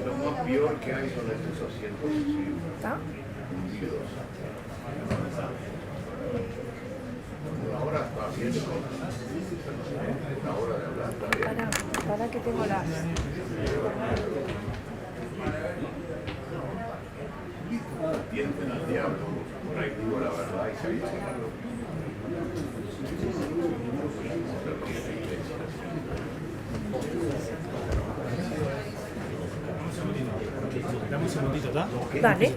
Lo más peor que hay son estos asientos ¿Está? hundidos. Ahora está bien, una hora de hablar, está bien. Para que tengo las... Tienten al diablo, por ahí digo la verdad y se dice Dame un segundito, ¿está? Dale.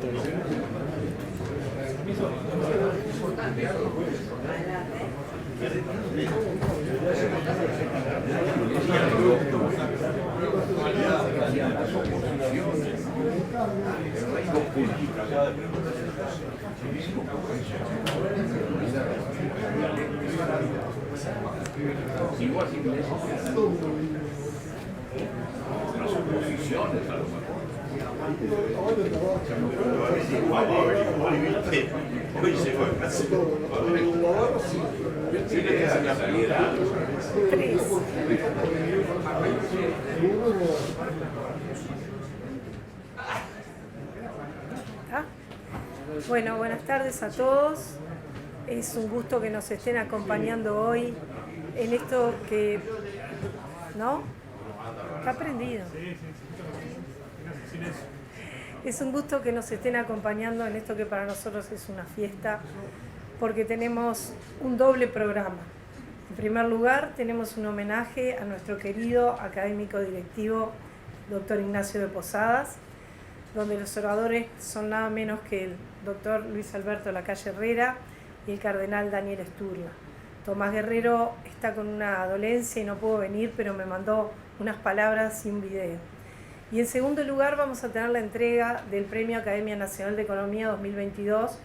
igual las oposiciones a lo mejor. Hoy llegó a casa. Tiene que ser la salida. 3. ¿Ah? Bueno, buenas tardes a todos. Es un gusto que nos estén acompañando hoy en esto que... ¿No? Está prendido. Es un gusto que nos estén acompañando en esto que para nosotros es una fiesta, porque tenemos un doble programa. En primer lugar, tenemos un homenaje a nuestro querido académico directivo, doctor Ignacio de Posadas, donde los oradores son nada menos que el doctor Luis Alberto Lacalle Herrera y el cardenal Daniel Sturla. Tomás Guerrero está con una dolencia y no pudo venir, pero me mandó unas palabras y un video. Y en segundo lugar vamos a tener la entrega del Premio Academia Nacional de Economía 2022,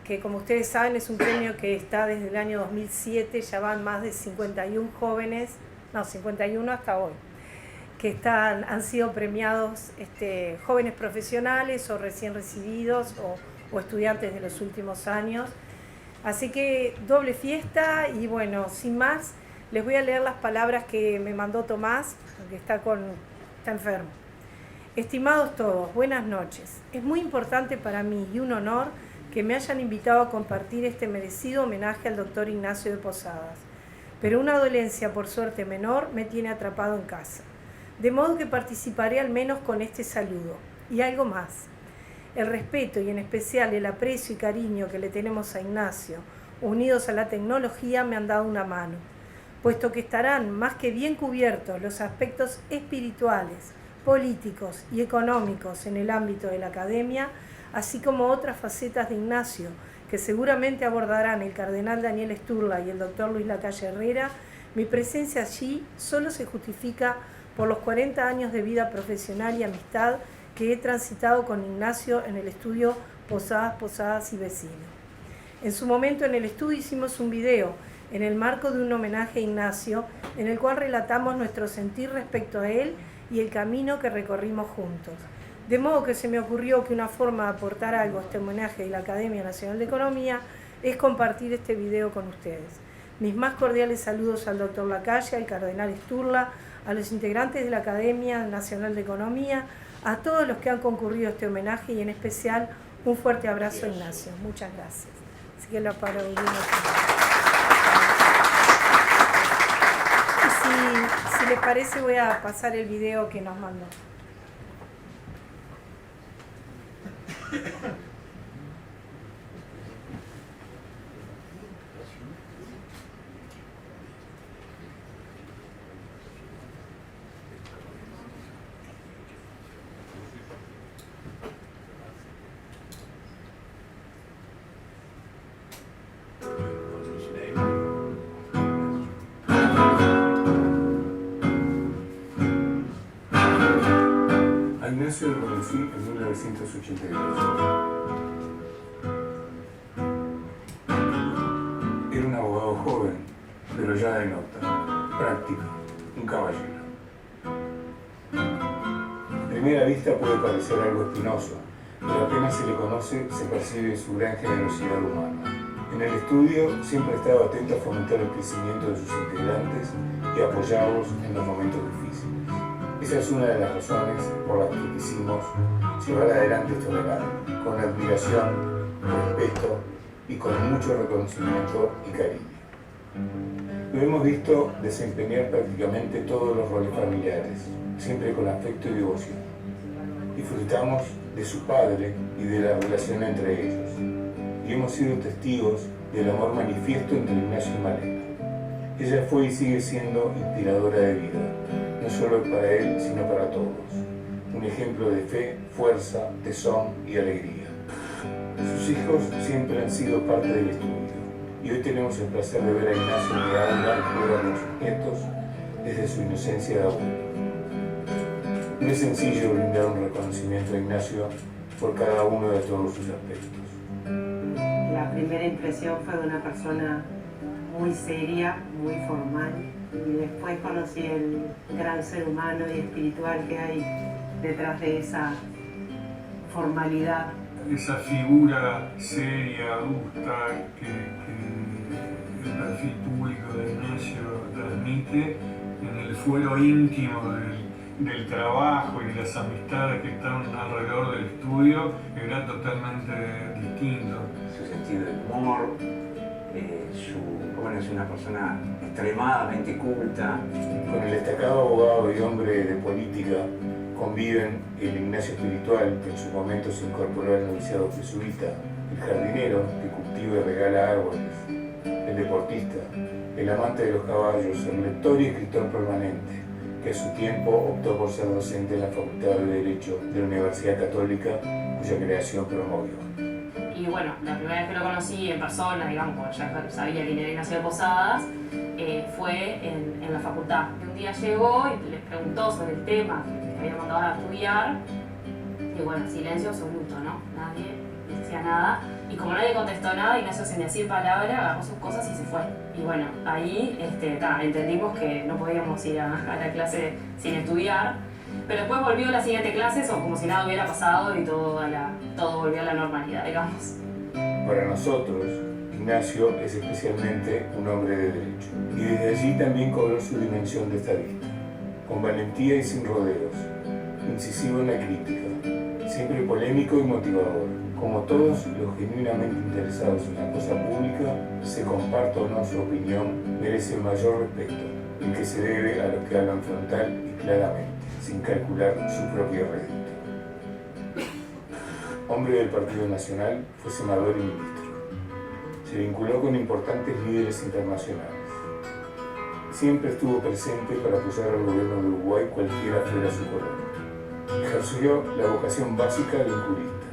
que como ustedes saben es un premio que está desde el año 2007, ya van más de 51 jóvenes, no, 51 hasta hoy, que han sido premiados jóvenes profesionales o recién recibidos o estudiantes de los últimos años. Así que doble fiesta y bueno, sin más, les voy a leer las palabras que me mandó Tomás, porque está enfermo. Estimados todos, buenas noches. Es muy importante para mí y un honor que me hayan invitado a compartir este merecido homenaje al doctor Ignacio de Posadas. Pero una dolencia, por suerte menor, me tiene atrapado en casa. De modo que participaré al menos con este saludo. Y algo más. El respeto y en especial el aprecio y cariño que le tenemos a Ignacio, unidos a la tecnología, me han dado una mano, puesto que estarán más que bien cubiertos los aspectos espirituales, políticos y económicos en el ámbito de la academia, así como otras facetas de Ignacio, que seguramente abordarán el cardenal Daniel Sturla y el doctor Luis Lacalle Herrera. Mi presencia allí solo se justifica por los 40 años de vida profesional y amistad que he transitado con Ignacio en el estudio Posadas y Vecinos. En su momento en el estudio hicimos un video en el marco de un homenaje a Ignacio, en el cual relatamos nuestro sentir respecto a él y el camino que recorrimos juntos. De modo que se me ocurrió que una forma de aportar algo a este homenaje de la Academia Nacional de Economía es compartir este video con ustedes. Mis más cordiales saludos al doctor Lacalle, al cardenal Sturla, a los integrantes de la Academia Nacional de Economía, a todos los que han concurrido a este homenaje y en especial un fuerte abrazo a Ignacio. Muchas gracias. Así que lo aplaudimos. Y si les parece voy a pasar el video que nos mandó. A Ignacio lo conocí en 1982. Era un abogado joven, pero ya de nota, práctico, un caballero. A primera vista puede parecer algo espinoso, pero apenas se le conoce, se percibe su gran generosidad humana. En el estudio siempre estaba atento a fomentar el crecimiento de sus integrantes y apoyarlos en los momentos difíciles. Esa es una de las razones por las que quisimos llevar adelante este homenaje, con admiración, respeto y con mucho reconocimiento y cariño. Lo hemos visto desempeñar prácticamente todos los roles familiares, siempre con afecto y devoción. Disfrutamos de su padre y de la relación entre ellos, y hemos sido testigos del amor manifiesto entre Ignacio y Malena. Ella fue y sigue siendo inspiradora de vida, no solo para él, sino para todos. Un ejemplo de fe, fuerza, tesón y alegría. Sus hijos siempre han sido parte del estudio, y hoy tenemos el placer de ver a Ignacio que habla y juega con sus nietos desde su inocencia de abuelo. No es sencillo brindar un reconocimiento a Ignacio por cada uno de todos sus aspectos. La primera impresión fue de una persona muy seria, muy formal, y después conocí el gran ser humano y espiritual que hay detrás de esa formalidad. Esa figura seria, adusta, que el perfil público de Ignacio transmite en el fuero íntimo del trabajo y de las amistades que están alrededor del estudio era totalmente distinto. Su sentido del humor, es una persona extremadamente culta. Con el destacado abogado y hombre de política conviven el Ignacio espiritual, que en su momento se incorporó al noviciado jesuita, el jardinero, que cultiva y regala árboles, el deportista, el amante de los caballos, el lector y escritor permanente, que a su tiempo optó por ser docente en la Facultad de Derecho de la Universidad Católica, cuya creación promovió. Y bueno, la primera vez que lo conocí en persona, digamos, porque ya sabía quién era Ignacio de Posadas, fue en la facultad. Un día llegó y les preguntó sobre el tema que había mandado a estudiar, y bueno, silencio absoluto, ¿no? Nadie decía nada. Y como nadie contestó nada, Ignacio sin decir palabra agarró sus cosas y se fue. Y bueno, ahí entendimos que no podíamos ir a la clase sin estudiar. Pero después volvió a la siguiente clase, como si nada hubiera pasado y todo volvió a la normalidad, digamos. Para nosotros, Ignacio es especialmente un hombre de derecho. Y desde allí también cobró su dimensión de estadista. Con valentía y sin rodeos. Incisivo en la crítica. Siempre polémico y motivador. Como todos los genuinamente interesados en la cosa pública, se comparta o no su opinión, merece el mayor respeto, el que se debe a los que hablan frontal y claramente, sin calcular su propio rédito. Hombre del Partido Nacional, fue senador y ministro. Se vinculó con importantes líderes internacionales. Siempre estuvo presente para apoyar al gobierno de Uruguay cualquiera fuera su color. Ejerció la vocación básica del jurista,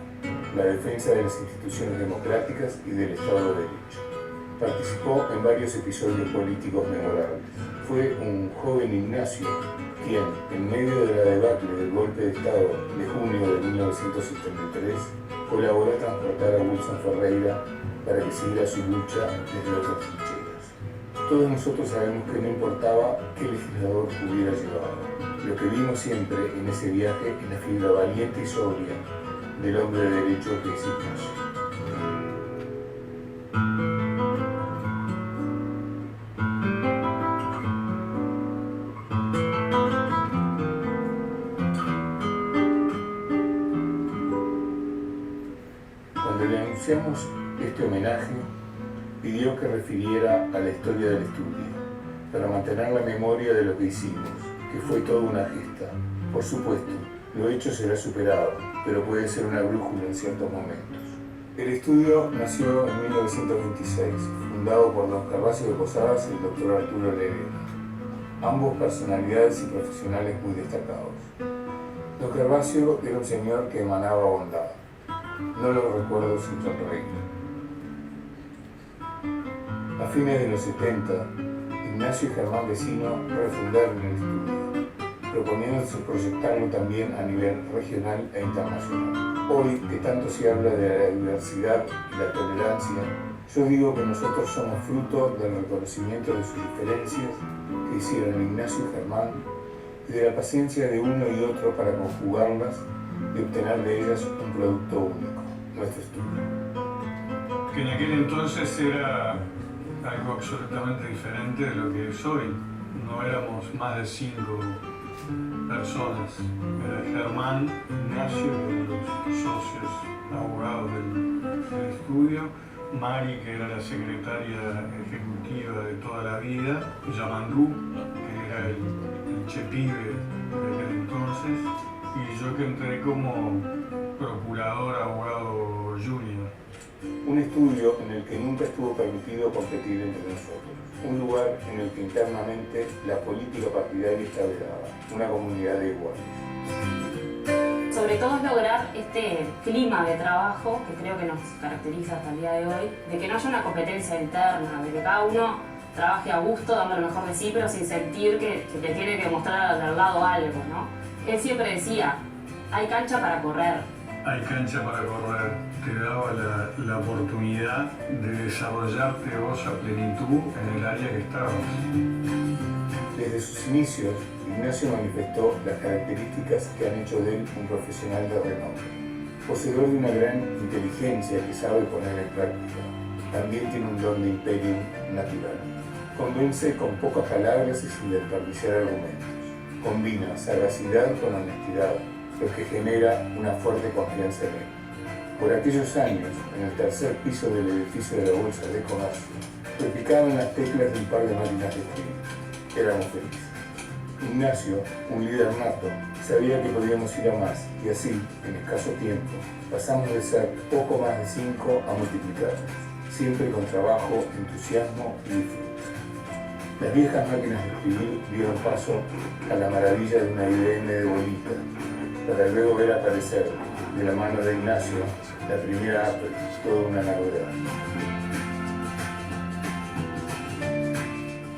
la defensa de las instituciones democráticas y del Estado de Derecho. Participó en varios episodios políticos memorables. Fue un joven Ignacio quien, en medio de la debacle del golpe de Estado de junio de 1973, colaboró a transportar a Wilson Ferreira para que siguiera su lucha desde otras trincheras. Todos nosotros sabemos que no importaba qué legislador hubiera llevado. Lo que vimos siempre en ese viaje es la figura valiente y sobria del hombre de derecho que es Ignacio. Cuando le anunciamos este homenaje, pidió que refiriera a la historia del estudio, para mantener la memoria de lo que hicimos, que fue toda una gesta. Por supuesto, lo hecho será superado, pero puede ser una brújula en ciertos momentos. El estudio nació en 1926, fundado por don Gervasio de Posadas y el doctor Arturo Lerena, ambos personalidades y profesionales muy destacados. Don Gervasio era un señor que emanaba bondad. No lo recuerdo sin sonreír. A fines de los 70, Ignacio y Germán Vecino refundaron el estudio, proponiéndose proyectarlo también a nivel regional e internacional. Hoy, que tanto se habla de la diversidad y la tolerancia, yo digo que nosotros somos fruto del reconocimiento de sus diferencias que hicieron Ignacio y Germán y de la paciencia de uno y otro para conjugarlas y obtener de ellas un producto único, nuestro estudio. Que en aquel entonces era algo absolutamente diferente de lo que es hoy. No éramos más de 5 personas. Germán, Ignacio, los socios abogados del estudio, Mari, que era la secretaria ejecutiva de toda la vida, Yamandú, que era el chepibe de aquel entonces, y yo que entré como procurador abogado junior. Un estudio en el que nunca estuvo permitido competir entre nosotros. Un lugar en el que internamente la política partidaria está vedada. Una comunidad de iguales. Sobre todo es lograr este clima de trabajo que creo que nos caracteriza hasta el día de hoy, de que no haya una competencia interna, de que cada uno trabaje a gusto, dando lo mejor de sí, pero sin sentir que le tiene que mostrar al lado algo, ¿no? Él siempre decía, hay cancha para correr. Hay cancha para correr, te daba la oportunidad de desarrollarte vos a plenitud en el área que estabas. Desde sus inicios, Ignacio manifestó las características que han hecho de él un profesional de renombre. Poseedor de una gran inteligencia que sabe poner en práctica, también tiene un don de imperio natural. Convence con pocas palabras y sin desperdiciar argumentos. Combina sagacidad con honestidad, lo que genera una fuerte confianza en él. Por aquellos años, en el tercer piso del edificio de la Bolsa de Comercio, repicaban las teclas de un par de máquinas de escribir. Éramos felices. Ignacio, un líder nato, sabía que podíamos ir a más, y así, en escaso tiempo, pasamos de ser poco más de 5 a multiplicarnos, siempre con trabajo, entusiasmo y disfrute. Las viejas máquinas de escribir dieron paso a la maravilla de una IBM de bolita, para luego ver aparecer, de la mano de Ignacio, la primera Apple, toda una novedad.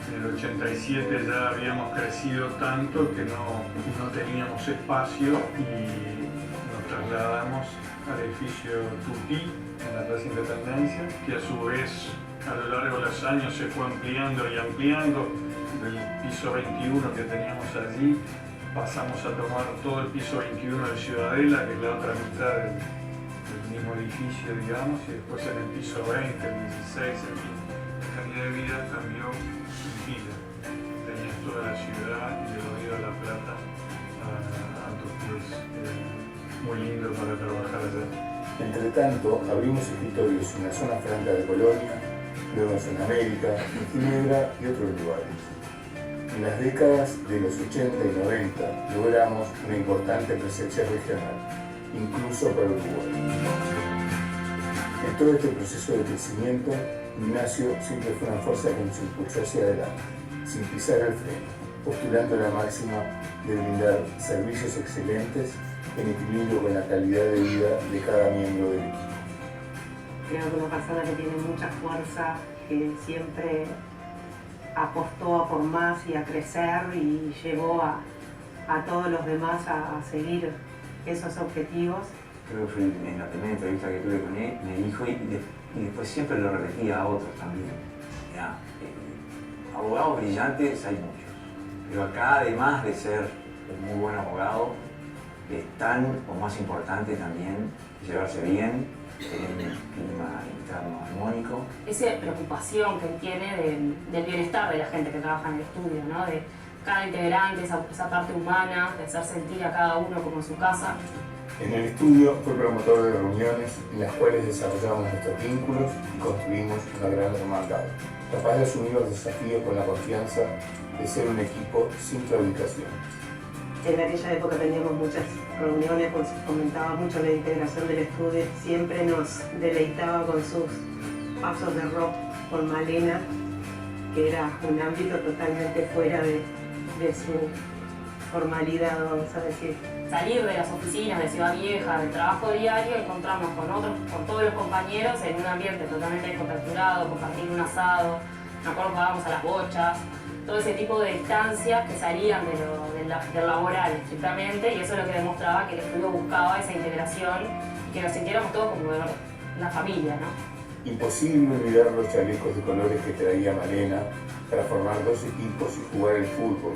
En el 87 ya habíamos crecido tanto que no teníamos espacio y nos trasladamos al edificio Tupí, en la Plaza Independencia, que a su vez a lo largo de los años se fue ampliando y ampliando. Del piso 21 que teníamos allí pasamos a tomar todo el piso 21 de Ciudadela, que es la otra mitad del mismo edificio, digamos, y después en el piso 20, el 16, en fin, la calidad de vida cambió en pila. Tenías toda la ciudad y del Río de la Plata a tus pies. Muy lindo para trabajar allá. Entre tanto, abrimos escritorios en la zona franca de Colonia, luego en Sudamérica, en Ginebra y otros lugares. En las décadas de los 80 y 90 logramos una importante presencia regional, incluso para Uruguay. En todo este proceso de crecimiento, Ignacio siempre fue una fuerza que nos impulsó hacia adelante, sin pisar el freno, postulando la máxima de brindar servicios excelentes en equilibrio con la calidad de vida de cada miembro del equipo. Creo que una persona que tiene mucha fuerza, que siempre apostó a por más y a crecer y llevó a todos los demás a seguir esos objetivos. Creo que fue en la primera entrevista que tuve con él, me dijo, y después siempre lo repetía a otros también. Ya, abogados brillantes hay muchos, pero acá además de ser un muy buen abogado, es tan o más importante también llevarse bien, tener un clima interno armónico. Esa preocupación que él tiene del bienestar de la gente que trabaja en el estudio, ¿no? De cada integrante, esa parte humana, de hacer sentir a cada uno como en su casa. En el estudio fue promotor de reuniones en las cuales desarrollamos nuestros vínculos y construimos una gran hermandad, capaz de asumir los desafíos con la confianza de ser un equipo sin claudicaciones. En aquella época teníamos muchas reuniones, pues comentaba mucho la integración del estudio, siempre nos deleitaba con sus pasos de rock con Malena, que era un ámbito totalmente fuera de su formalidad, vamos a decir. Salir de las oficinas de Ciudad Vieja, del trabajo diario, encontrarnos con todos los compañeros en un ambiente totalmente descontracturado, compartir un asado, me acuerdo que jugábamos a las bochas, todo ese tipo de distancias que salían del laboral estrictamente, y eso es lo que demostraba que el estudio buscaba esa integración y que nos sintiéramos todos como una familia, ¿no? Imposible olvidar los chalecos de colores que traía Malena para formar dos equipos y jugar el fútbol,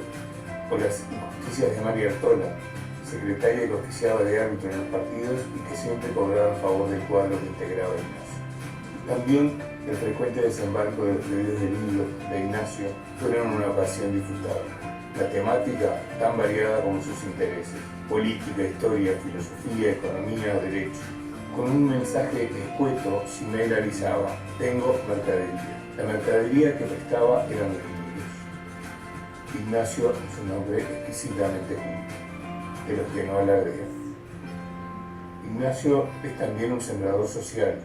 o las injusticias de María Artola, secretaria que oficiaba de árbitro en los partidos y que siempre cobraba a favor del cuadro que integraba Ignacio. También el frecuente desembarco de pedidos de libros de Ignacio fueron una ocasión disfrutable. la temática tan variada como sus intereses: política, historia, filosofía, economía, derecho. Con un mensaje escueto, Simmel avisaba: tengo mercadería. La mercadería que prestaba eran los libros. Ignacio es un hombre exquisitamente culto, de los que no alardean. Ignacio es también un sembrador social,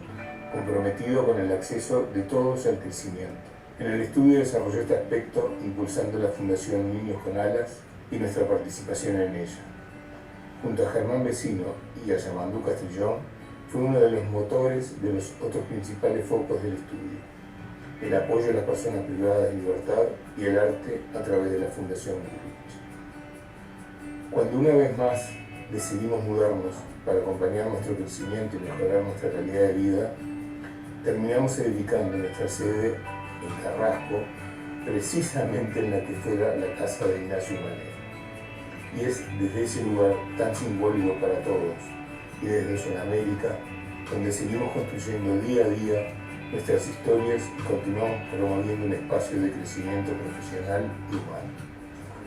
comprometido con el acceso de todos al crecimiento. En el estudio desarrolló este aspecto impulsando la Fundación Niños con Alas y nuestra participación en ella. Junto a Germán Vecino y a Yamandú Castrillón, fue uno de los motores de los otros principales focos del estudio: el apoyo a las personas privadas de libertad y el arte a través de la Fundación Gurlich. Cuando una vez más decidimos mudarnos para acompañar nuestro crecimiento y mejorar nuestra calidad de vida, terminamos edificando nuestra sede en Carrasco, precisamente en la que fuera la casa de Ignacio Manera. Y es desde ese lugar tan simbólico para todos, y desde Sudamérica, donde seguimos construyendo día a día nuestras historias y continuamos promoviendo un espacio de crecimiento profesional y humano.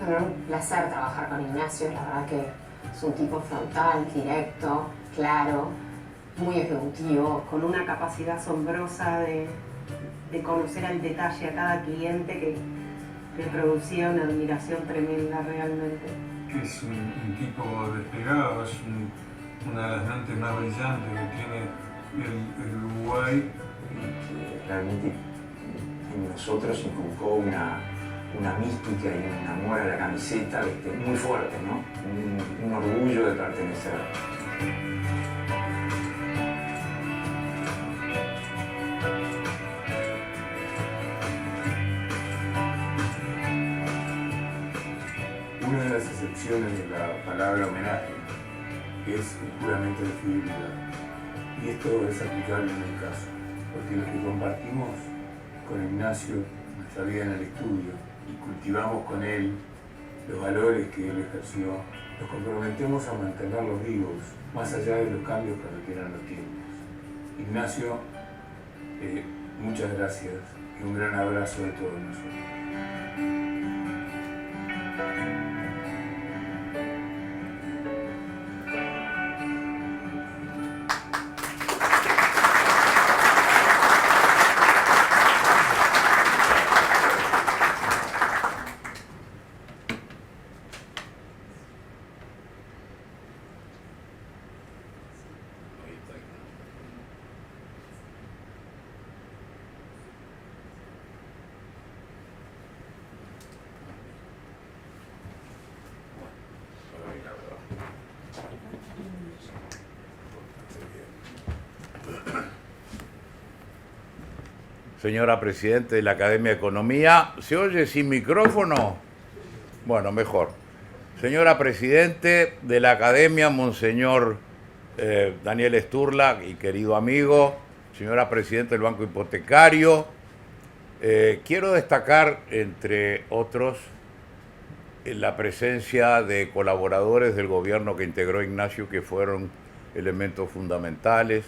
Bueno, un placer trabajar con Ignacio, la verdad que es un tipo frontal, directo, claro, muy ejecutivo, con una capacidad asombrosa de conocer al detalle a cada cliente que le producía una admiración tremenda realmente. Que es un tipo despegado, es una de las mentes más brillantes que tiene el Uruguay. Y realmente en nosotros inculcó una mística y un amor a la camiseta muy fuerte, ¿no? Un orgullo de pertenecer. Una de las excepciones de la palabra homenaje es el juramento de fidelidad. Y esto es aplicable en el caso, porque los que compartimos con Ignacio nuestra vida en el estudio y cultivamos con él los valores que él ejerció, nos comprometemos a mantenerlos vivos, más allá de los cambios que requieran los tiempos. Ignacio, muchas gracias y un gran abrazo de todos nosotros. Señora Presidente de la Academia de Economía, ¿se oye sin micrófono? Bueno, mejor. Señora Presidente de la Academia, Monseñor Daniel Sturla y querido amigo, señora Presidenta del Banco Hipotecario, quiero destacar, entre otros, la presencia de colaboradores del gobierno que integró Ignacio, que fueron elementos fundamentales,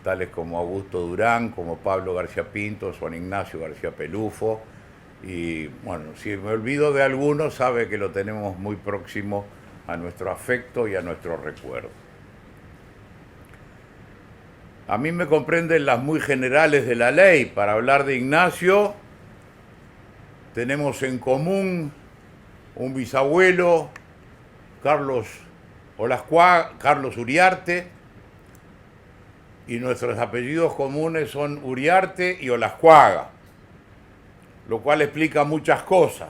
tales como Augusto Durán, como Pablo García Pinto, Juan Ignacio García Pelufo, y bueno, si me olvido de alguno, sabe que lo tenemos muy próximo a nuestro afecto y a nuestro recuerdo. A mí me comprenden las muy generales de la ley. Para hablar de Ignacio, tenemos en común un bisabuelo, Carlos Uriarte, y nuestros apellidos comunes son Uriarte y Olascuaga, lo cual explica muchas cosas: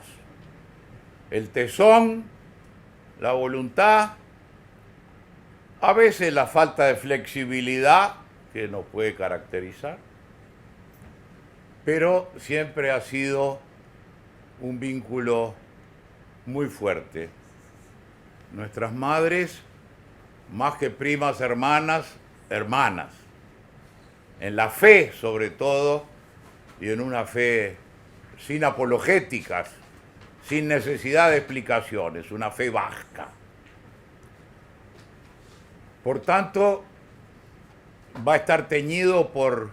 el tesón, la voluntad, a veces la falta de flexibilidad que nos puede caracterizar, pero siempre ha sido un vínculo muy fuerte. Nuestras madres, más que primas, hermanas, en la fe sobre todo, y en una fe sin apologéticas, sin necesidad de explicaciones, una fe vasca. Por tanto, va a estar teñido por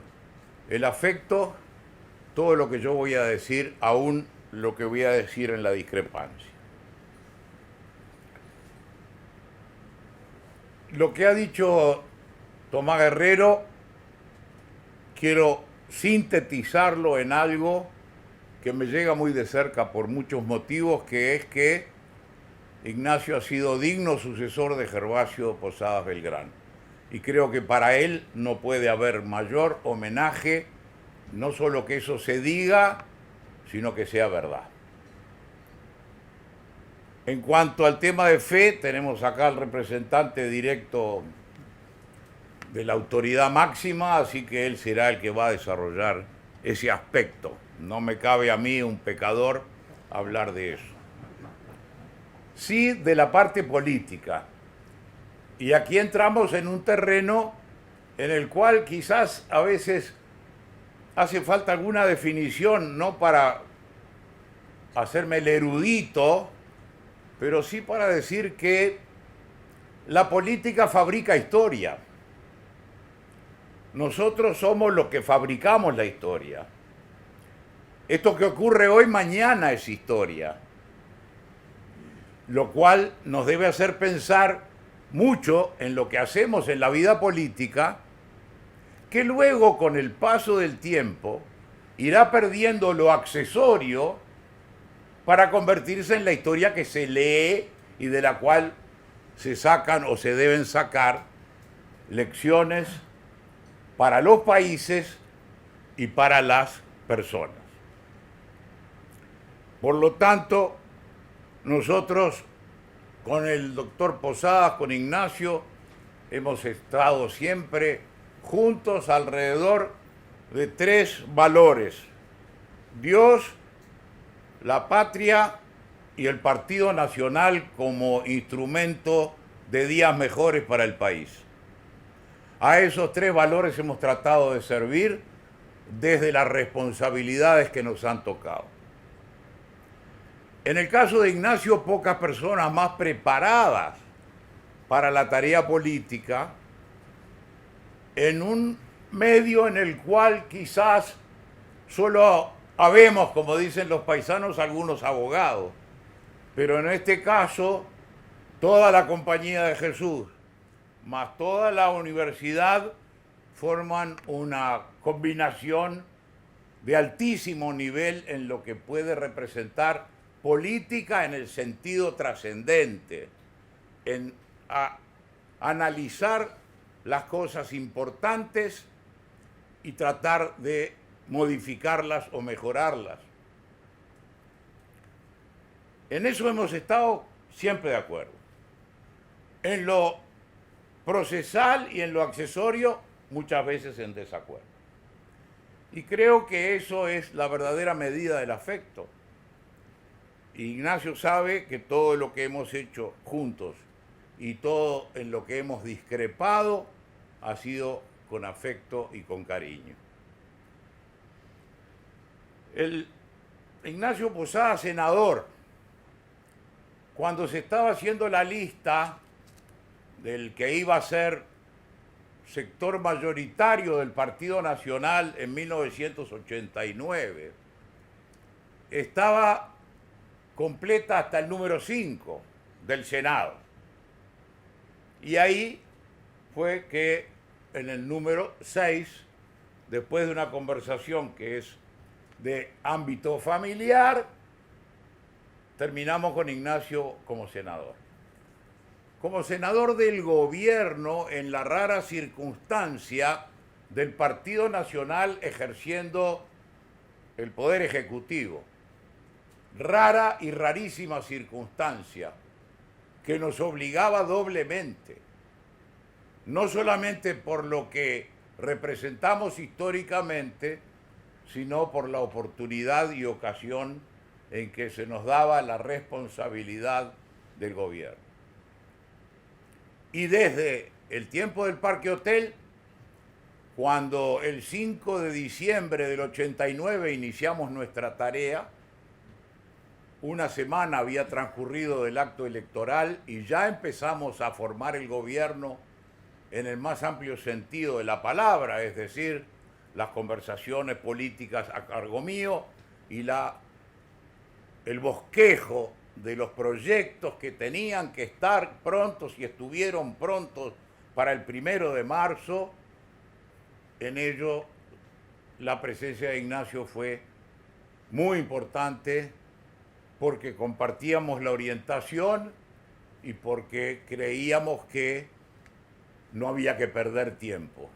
el afecto todo lo que yo voy a decir, aún lo que voy a decir en la discrepancia. Lo que ha dicho Tomás Guerrero, quiero sintetizarlo en algo que me llega muy de cerca por muchos motivos, que es que Ignacio ha sido digno sucesor de Gervasio Posadas Belgrano. Y creo que para él no puede haber mayor homenaje, no solo que eso se diga, sino que sea verdad. En cuanto al tema de fe, tenemos acá al representante directo de la autoridad máxima, así que él será el que va a desarrollar ese aspecto. No me cabe a mí, un pecador, hablar de eso. Sí, de la parte política. Y aquí entramos en un terreno en el cual quizás a veces hace falta alguna definición, no para hacerme el erudito, pero sí para decir que la política fabrica historia. Nosotros somos los que fabricamos la historia. Esto que ocurre hoy, mañana es historia. Lo cual nos debe hacer pensar mucho en lo que hacemos en la vida política, que luego, con el paso del tiempo, irá perdiendo lo accesorio para convertirse en la historia que se lee y de la cual se sacan o se deben sacar lecciones para los países y para las personas. Por lo tanto, nosotros con el doctor Posadas, con Ignacio, hemos estado siempre juntos alrededor de 3 valores: Dios, la patria y el Partido Nacional como instrumento de días mejores para el país. A esos 3 valores hemos tratado de servir desde las responsabilidades que nos han tocado. En el caso de Ignacio, pocas personas más preparadas para la tarea política, en un medio en el cual quizás solo habemos, como dicen los paisanos, algunos abogados, pero en este caso, toda la Compañía de Jesús, más toda la universidad, forman una combinación de altísimo nivel en lo que puede representar política en el sentido trascendente, en analizar las cosas importantes y tratar de modificarlas o mejorarlas. En eso hemos estado siempre de acuerdo. En lo procesal y en lo accesorio, muchas veces en desacuerdo. Y creo que eso es la verdadera medida del afecto. Ignacio sabe que todo lo que hemos hecho juntos y todo en lo que hemos discrepado ha sido con afecto y con cariño. El Ignacio Posadas, senador, cuando se estaba haciendo la lista del que iba a ser sector mayoritario del Partido Nacional en 1989, estaba completa hasta el número 5 del Senado. Y ahí fue que en el número 6, después de una conversación que es de ámbito familiar, terminamos con Ignacio como senador. Como senador del gobierno, en la rara circunstancia del Partido Nacional ejerciendo el poder ejecutivo. Rara y rarísima circunstancia que nos obligaba doblemente, no solamente por lo que representamos históricamente, sino por la oportunidad y ocasión en que se nos daba la responsabilidad del gobierno. Y desde el tiempo del Parque Hotel, cuando el 5 de diciembre del 89 iniciamos nuestra tarea, una semana había transcurrido del acto electoral y ya empezamos a formar el gobierno en el más amplio sentido de la palabra, es decir, las conversaciones políticas a cargo mío y el bosquejo de los proyectos que tenían que estar prontos y estuvieron prontos para el 1 de marzo, en ello la presencia de Ignacio fue muy importante porque compartíamos la orientación y porque creíamos que no había que perder tiempo.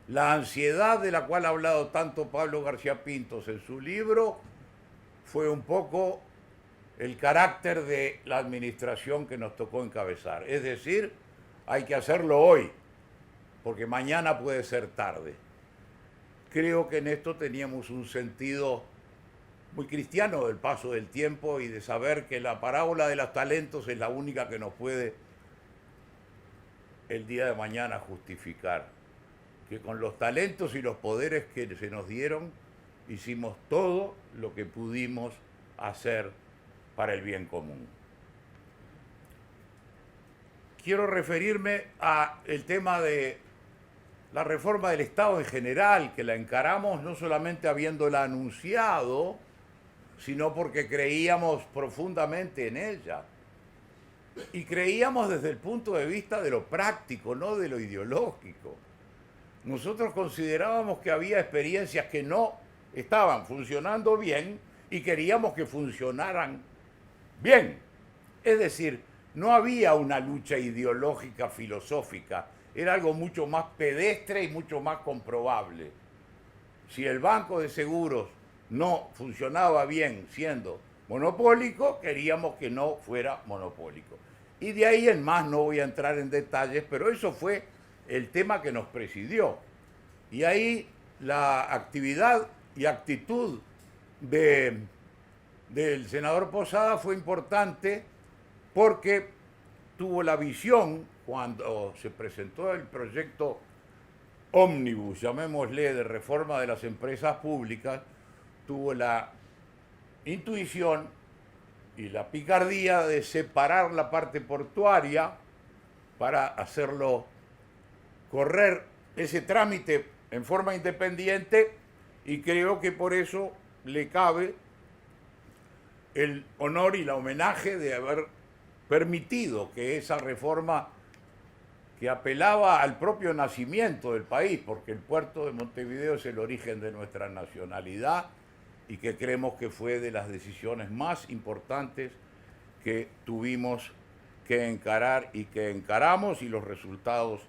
La ansiedad de la cual ha hablado tanto Pablo García Pintos en su libro fue un poco el carácter de la administración que nos tocó encabezar. Es decir, hay que hacerlo hoy, porque mañana puede ser tarde. Creo que en esto teníamos un sentido muy cristiano del paso del tiempo y de saber que la parábola de los talentos es la única que nos puede el día de mañana justificar. Que con los talentos y los poderes que se nos dieron, hicimos todo lo que pudimos hacer para el bien común. Quiero referirme al tema de la reforma del Estado en general, que la encaramos no solamente habiéndola anunciado, sino porque creíamos profundamente en ella. Y creíamos desde el punto de vista de lo práctico, no de lo ideológico. Nosotros considerábamos que había experiencias que no estaban funcionando bien y queríamos que funcionaran bien. Es decir, no había una lucha ideológica, filosófica, era algo mucho más pedestre y mucho más comprobable. Si el banco de seguros no funcionaba bien siendo monopólico, queríamos que no fuera monopólico. Y de ahí en más no voy a entrar en detalles, pero eso fue el tema que nos presidió. Y ahí la actividad y actitud del senador Posada fue importante porque tuvo la visión, cuando se presentó el proyecto ómnibus, llamémosle, de reforma de las empresas públicas, tuvo la intuición y la picardía de separar la parte portuaria para hacerlo correr ese trámite en forma independiente, y creo que por eso le cabe el honor y el homenaje de haber permitido que esa reforma, que apelaba al propio nacimiento del país, porque el puerto de Montevideo es el origen de nuestra nacionalidad, y que creemos que fue de las decisiones más importantes que tuvimos que encarar y que encaramos, y los resultados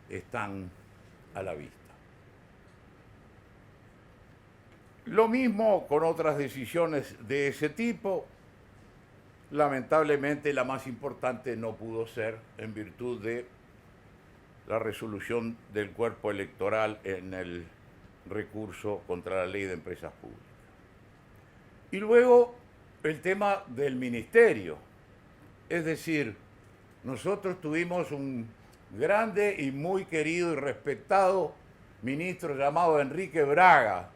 están a la vista. Lo mismo con otras decisiones de ese tipo. Lamentablemente la más importante no pudo ser en virtud de la resolución del cuerpo electoral en el recurso contra la ley de empresas públicas. Y luego el tema del ministerio. Es decir, nosotros tuvimos un grande y muy querido y respetado ministro llamado Enrique Braga,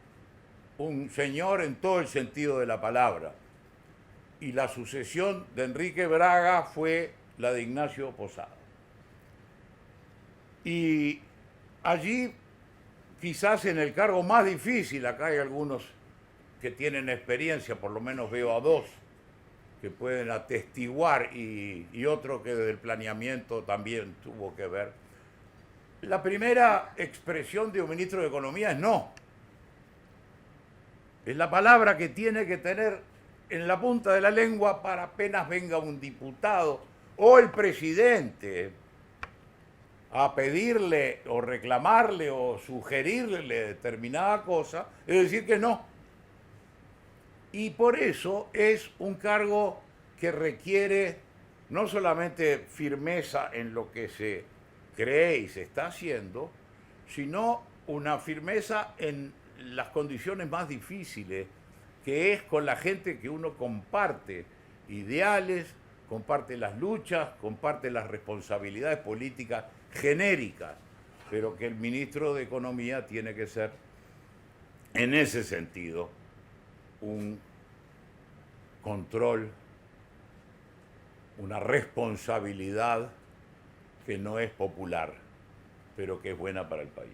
un señor en todo el sentido de la palabra. Y la sucesión de Enrique Braga fue la de Ignacio Posada. Y allí, quizás en el cargo más difícil, acá hay algunos que tienen experiencia, por lo menos veo a dos que pueden atestiguar, y otro que desde el planeamiento también tuvo que ver. La primera expresión de un ministro de Economía es no. Es la palabra que tiene que tener en la punta de la lengua para apenas venga un diputado o el presidente a pedirle o reclamarle o sugerirle determinada cosa, es decir que no. Y por eso es un cargo que requiere no solamente firmeza en lo que se cree y se está haciendo, sino una firmeza en las condiciones más difíciles, que es con la gente que uno comparte ideales, comparte las luchas, comparte las responsabilidades políticas genéricas, pero que el ministro de Economía tiene que ser, en ese sentido, un control, una responsabilidad que no es popular, pero que es buena para el país.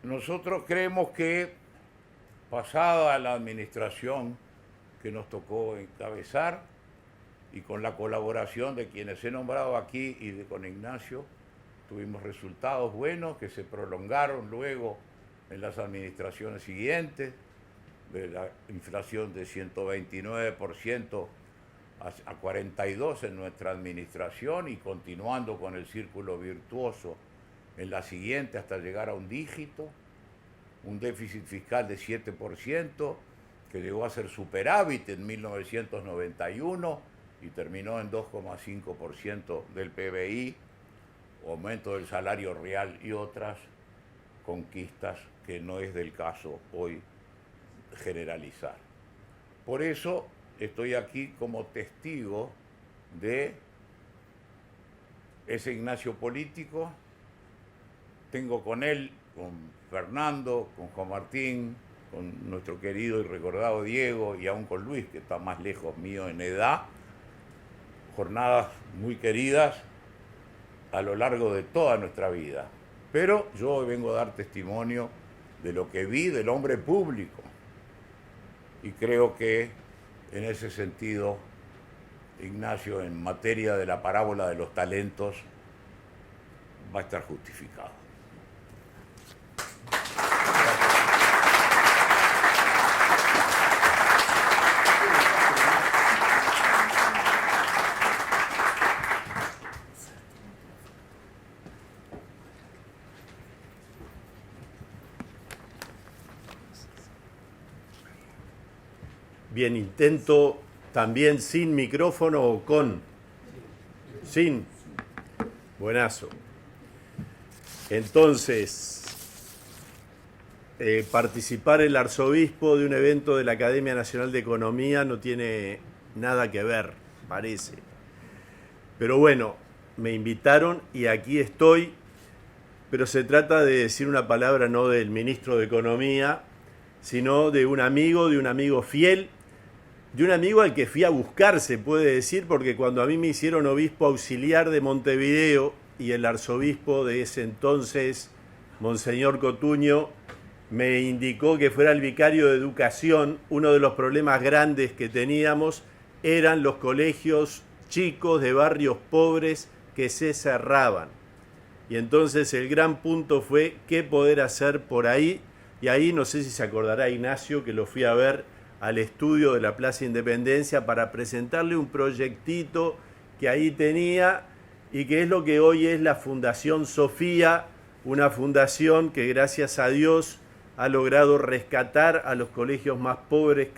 Nosotros creemos que, pasada la administración que nos tocó encabezar y con la colaboración de quienes he nombrado aquí y con Ignacio, tuvimos resultados buenos que se prolongaron luego en las administraciones siguientes, de la inflación de 129% a 42% en nuestra administración y continuando con el círculo virtuoso en la siguiente hasta llegar a un dígito, un déficit fiscal de 7% que llegó a ser superávit en 1991 y terminó en 2,5% del PBI, aumento del salario real y otras conquistas que no es del caso hoy generalizar. Por eso estoy aquí como testigo de ese Ignacio político. Tengo con él, con Fernando, con Juan Martín, con nuestro querido y recordado Diego y aún con Luis, que está más lejos mío en edad, jornadas muy queridas a lo largo de toda nuestra vida. Pero yo hoy vengo a dar testimonio de lo que vi del hombre público. Y creo que en ese sentido, Ignacio, en materia de la parábola de los talentos, va a estar justificado. Bien, intento también sin micrófono o con. Sin. Buenazo. Entonces, participar el arzobispo de un evento de la Academia Nacional de Economía no tiene nada que ver, parece. Pero bueno, me invitaron y aquí estoy, pero se trata de decir una palabra no del ministro de Economía, sino de un amigo fiel, de un amigo al que fui a buscar, se puede decir, porque cuando a mí me hicieron obispo auxiliar de Montevideo y el arzobispo de ese entonces, Monseñor Cotuño, me indicó que fuera el vicario de educación, uno de los problemas grandes que teníamos eran los colegios chicos de barrios pobres que se cerraban. Y entonces el gran punto fue qué poder hacer por ahí, y ahí no sé si se acordará Ignacio, que lo fui a ver al estudio de la Plaza Independencia para presentarle un proyectito que ahí tenía y que es lo que hoy es la Fundación Sofía, una fundación que gracias a Dios ha logrado rescatar a los colegios más pobres,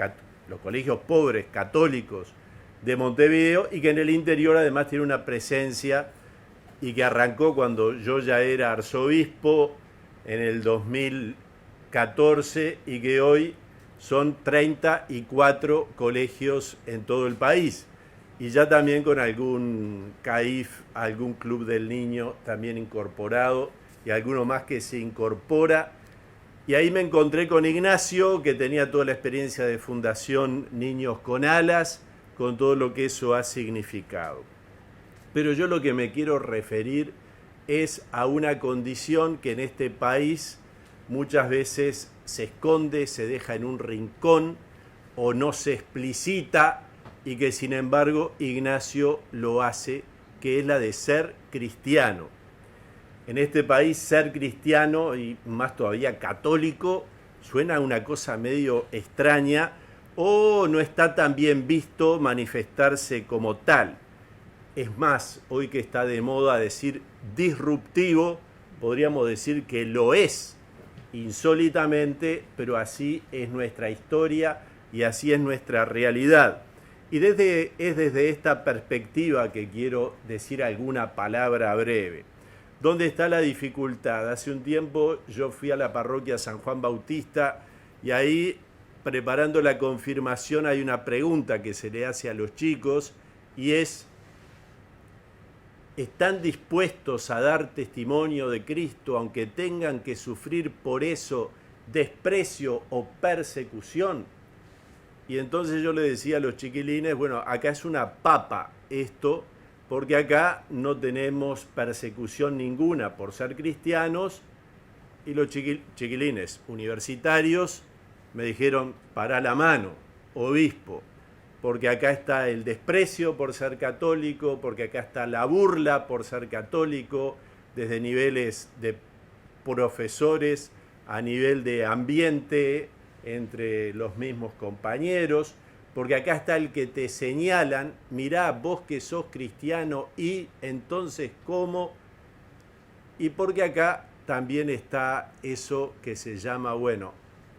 los colegios pobres católicos de Montevideo y que en el interior además tiene una presencia y que arrancó cuando yo ya era arzobispo en el 2014 y que hoy son 34 colegios en todo el país y ya también con algún CAIF, algún club del niño también incorporado y alguno más que se incorpora. Y ahí me encontré con Ignacio, que tenía toda la experiencia de Fundación Niños con Alas, con todo lo que eso ha significado. Pero yo lo que me quiero referir es a una condición que en este país muchas veces se esconde, se deja en un rincón o no se explicita y que sin embargo Ignacio lo hace, que es la de ser cristiano. En este país ser cristiano y más todavía católico suena a una cosa medio extraña o no está tan bien visto manifestarse como tal. Es más, hoy que está de moda decir disruptivo, podríamos decir que lo es insólitamente, pero así es nuestra historia y así es nuestra realidad. Y es desde esta perspectiva que quiero decir alguna palabra breve. ¿Dónde está la dificultad? Hace un tiempo yo fui a la parroquia San Juan Bautista y ahí, preparando la confirmación, hay una pregunta que se le hace a los chicos y es: ¿están dispuestos a dar testimonio de Cristo aunque tengan que sufrir por eso desprecio o persecución? Y entonces yo le decía a los chiquilines, bueno, acá es una papa esto, porque acá no tenemos persecución ninguna por ser cristianos. Y los chiquilines universitarios me dijeron, pará la mano, obispo, porque acá está el desprecio por ser católico, porque acá está la burla por ser católico, desde niveles de profesores a nivel de ambiente entre los mismos compañeros, porque acá está el que te señalan, mirá, vos que sos cristiano, y entonces ¿cómo? Y porque acá también está eso que se llama, bueno,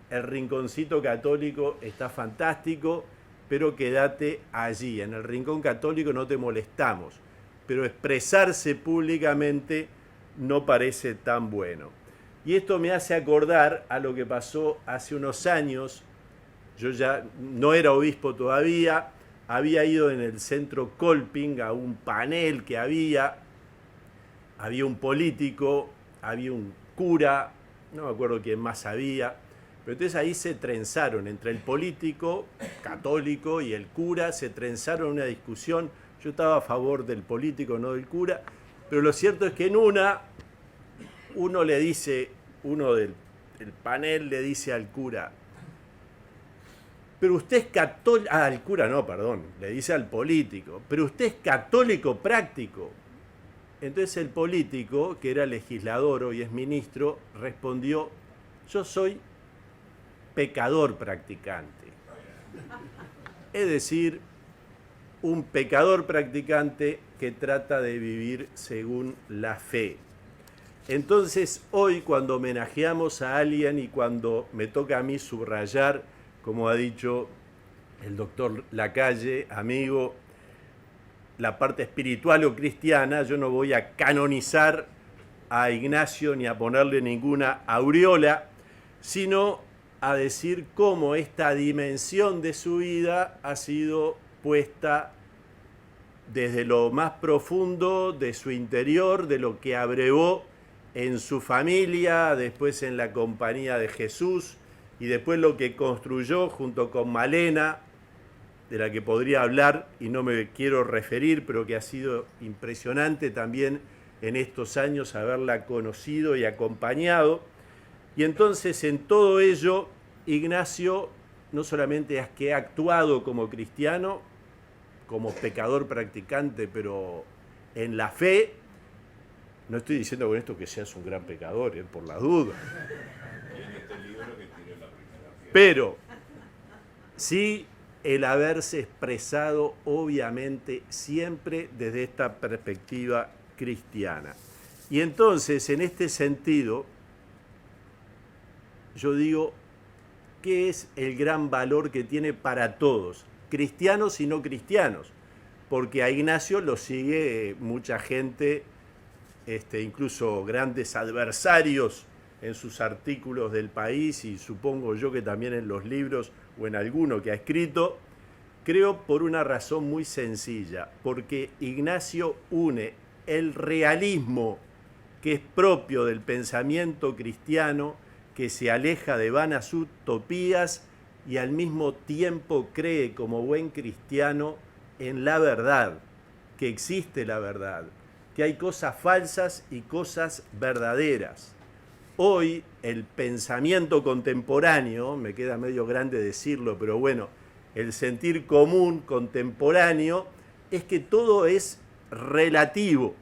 el rinconcito católico está fantástico, pero quédate allí. En el rincón católico no te molestamos, pero expresarse públicamente no parece tan bueno. Y esto me hace acordar a lo que pasó hace unos años. Yo ya no era obispo todavía, había ido en el centro Kolping a un panel que había un político, había un cura, no me acuerdo quién más había, pero entonces ahí se trenzaron entre el político católico y el cura, se trenzaron una discusión. Yo estaba a favor del político, no del cura, pero lo cierto es que en uno le dice, uno del panel le dice al cura, pero usted es católico, al cura no, perdón, le dice al político, pero usted es católico práctico. Entonces el político, que era legislador, hoy es ministro, respondió, yo soy pecador practicante. Es decir, un pecador practicante que trata de vivir según la fe. Entonces, hoy cuando homenajeamos a alguien y cuando me toca a mí subrayar, como ha dicho el doctor Lacalle, amigo, la parte espiritual o cristiana, yo no voy a canonizar a Ignacio ni a ponerle ninguna aureola, sino a decir cómo esta dimensión de su vida ha sido puesta desde lo más profundo de su interior, de lo que abrevó en su familia, después en la compañía de Jesús, y después lo que construyó junto con Malena, de la que podría hablar y no me quiero referir, pero que ha sido impresionante también en estos años haberla conocido y acompañado. Y entonces en todo ello, Ignacio no solamente es que ha actuado como cristiano, como pecador practicante, pero en la fe, no estoy diciendo con esto que seas un gran pecador, por la duda. Pero sí el haberse expresado obviamente siempre desde esta perspectiva cristiana. Y entonces, en este sentido, yo digo, ¿qué es el gran valor que tiene para todos, cristianos y no cristianos? Porque a Ignacio lo sigue mucha gente, incluso grandes adversarios en sus artículos del País, y supongo yo que también en los libros o en alguno que ha escrito, creo por una razón muy sencilla, porque Ignacio une el realismo que es propio del pensamiento cristiano, que se aleja de vanas utopías y al mismo tiempo cree como buen cristiano en la verdad, que existe la verdad, que hay cosas falsas y cosas verdaderas. Hoy el pensamiento contemporáneo, me queda medio grande decirlo, pero bueno, el sentir común contemporáneo es que todo es relativo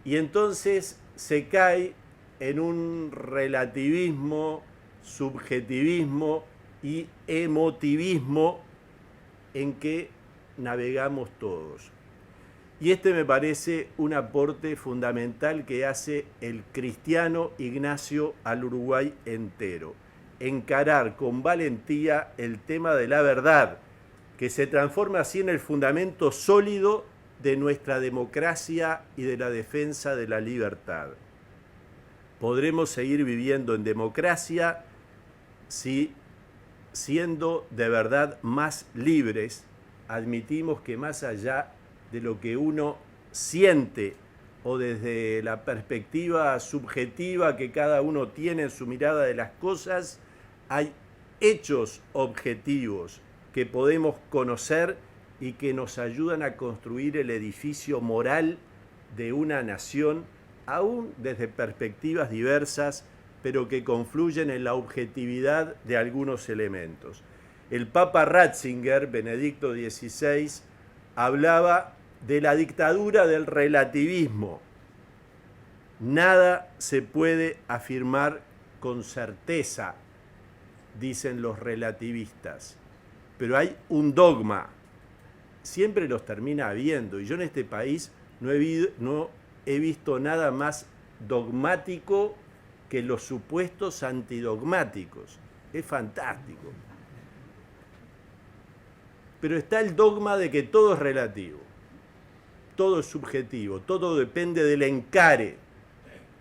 y entonces se cae en un relativismo, subjetivismo y emotivismo en que navegamos todos. Y me parece un aporte fundamental que hace el cristiano Ignacio al Uruguay entero. Encarar con valentía el tema de la verdad, que se transforma así en el fundamento sólido de nuestra democracia y de la defensa de la libertad. Podremos seguir viviendo en democracia si, siendo de verdad más libres, admitimos que más allá de lo que uno siente o desde la perspectiva subjetiva que cada uno tiene en su mirada de las cosas, hay hechos objetivos que podemos conocer y que nos ayudan a construir el edificio moral de una nación, aún desde perspectivas diversas, pero que confluyen en la objetividad de algunos elementos. el Papa Ratzinger, Benedicto XVI, hablaba de la dictadura del relativismo. Nada se puede afirmar con certeza, dicen los relativistas, pero hay un dogma, siempre los termina habiendo, y yo en este país no he visto nada más dogmático que los supuestos antidogmáticos. Es fantástico. Pero está el dogma de que todo es relativo, todo es subjetivo, todo depende del encare,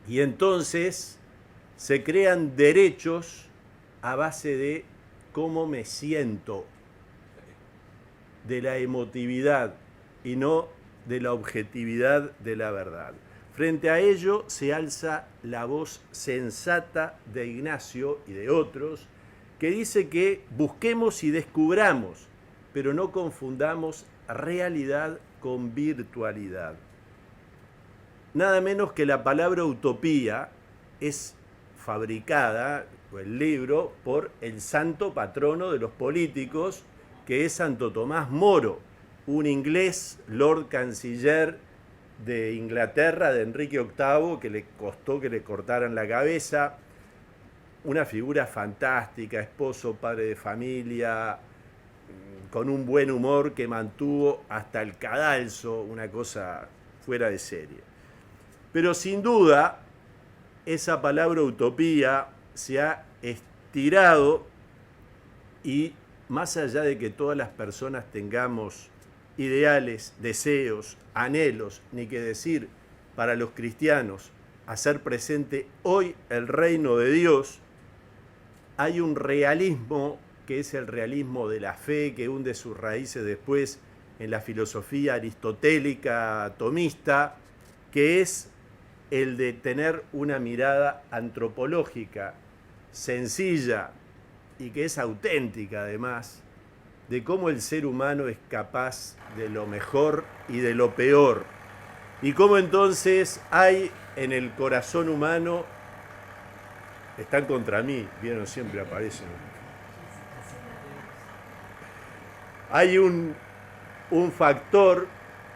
y entonces se crean derechos a base de cómo me siento, de la emotividad y no de la objetividad de la verdad. Frente a ello se alza la voz sensata de Ignacio y de otros, que dice que busquemos y descubramos, pero no confundamos realidad con virtualidad. Nada menos que la palabra utopía es fabricada, o el libro, por el santo patrono de los políticos, que es Santo Tomás Moro, un inglés, Lord Canciller de Inglaterra, de Enrique VIII, que le costó que le cortaran la cabeza, una figura fantástica, esposo, padre de familia, con un buen humor que mantuvo hasta el cadalso, una cosa fuera de serie. Pero sin duda, esa palabra utopía se ha estirado y más allá de que todas las personas tengamos ideales, deseos, anhelos, ni que decir para los cristianos, hacer presente hoy el reino de Dios, hay un realismo que es el realismo de la fe, que hunde sus raíces después en la filosofía aristotélica tomista, que es el de tener una mirada antropológica, sencilla y que es auténtica además, de cómo el ser humano es capaz de lo mejor y de lo peor, y cómo entonces hay en el corazón humano, están contra mí, vieron, siempre aparecen. Hay un factor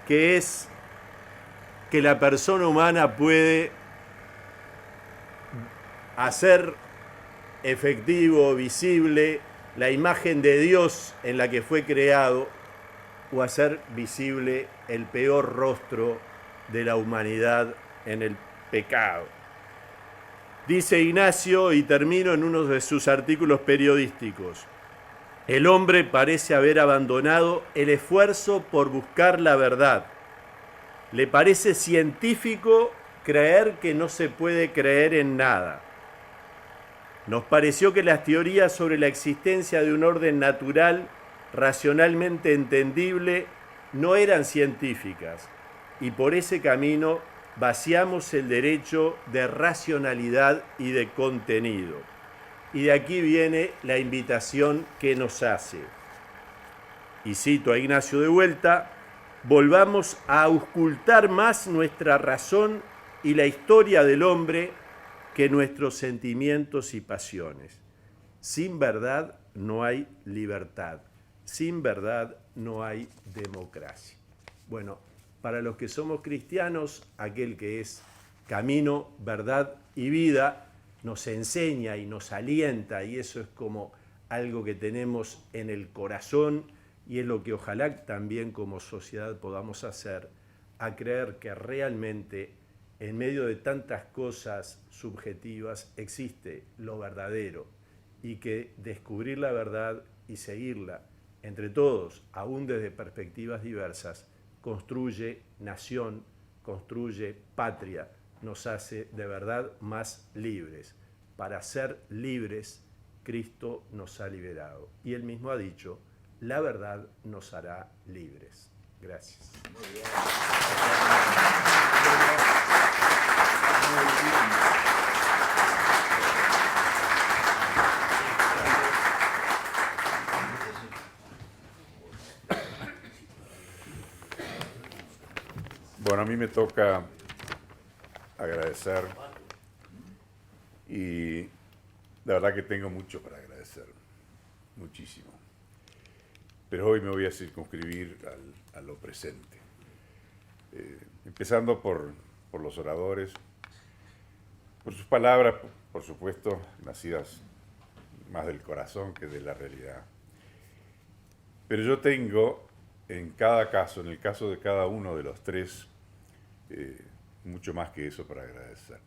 que es que la persona humana puede hacer efectivo, visible, la imagen de Dios en la que fue creado, o hacer visible el peor rostro de la humanidad en el pecado. Dice Ignacio, y termino en uno de sus artículos periodísticos, el hombre parece haber abandonado el esfuerzo por buscar la verdad. Le parece científico creer que no se puede creer en nada. Nos pareció que las teorías sobre la existencia de un orden natural, racionalmente entendible, no eran científicas, y por ese camino vaciamos el derecho de racionalidad y de contenido. Y de aquí viene la invitación que nos hace. Y cito a Ignacio de vuelta, volvamos a auscultar más nuestra razón y la historia del hombre que nuestros sentimientos y pasiones. Sin verdad no hay libertad. Sin verdad no hay democracia. Bueno, para los que somos cristianos, aquel que es camino, verdad y vida, nos enseña y nos alienta, y eso es como algo que tenemos en el corazón, y es lo que ojalá también como sociedad podamos hacer, a creer que realmente en medio de tantas cosas subjetivas existe lo verdadero, y que descubrir la verdad y seguirla entre todos, aún desde perspectivas diversas, construye nación, construye patria, nos hace de verdad más libres. Para ser libres, Cristo nos ha liberado. Y él mismo ha dicho, la verdad nos hará libres. Gracias. Bueno, a mí me toca agradecer y la verdad que tengo mucho para agradecer, muchísimo. pero hoy me voy a circunscribir a lo presente. Empezando por los oradores, por sus palabras, por supuesto, nacidas más del corazón que de la realidad. Pero yo tengo, en cada caso, en el caso de cada uno de los tres, mucho más que eso para agradecer.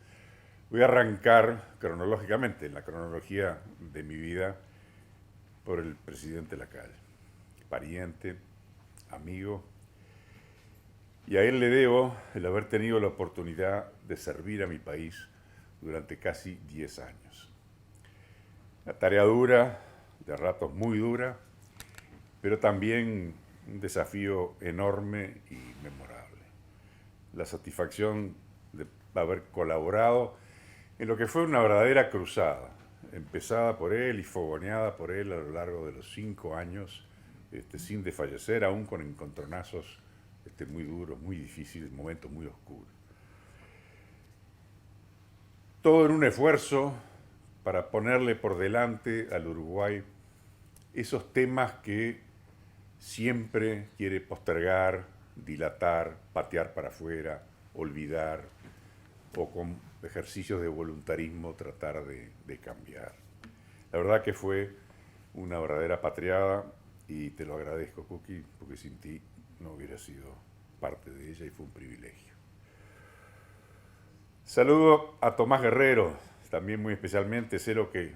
Voy a arrancar cronológicamente, en la cronología de mi vida, por el presidente Lacalle, pariente, amigo, y a él le debo el haber tenido la oportunidad de servir a mi país durante casi 10 años. Una tarea dura, de ratos muy dura, pero también un desafío enorme y memorable. La satisfacción de haber colaborado en lo que fue una verdadera cruzada, empezada por él y fogoneada por él a lo largo de los 5 años, sin desfallecer, aún con encontronazos muy duros, muy difíciles, momentos muy oscuros. Todo en un esfuerzo para ponerle por delante al Uruguay esos temas que siempre quiere postergar, dilatar, patear para afuera, olvidar, o con ejercicios de voluntarismo tratar de cambiar. La verdad que fue una verdadera patriada y te lo agradezco, Cookie, porque sin ti no hubiera sido parte de ella y fue un privilegio. Saludo a Tomás Guerrero, también muy especialmente. Sé lo que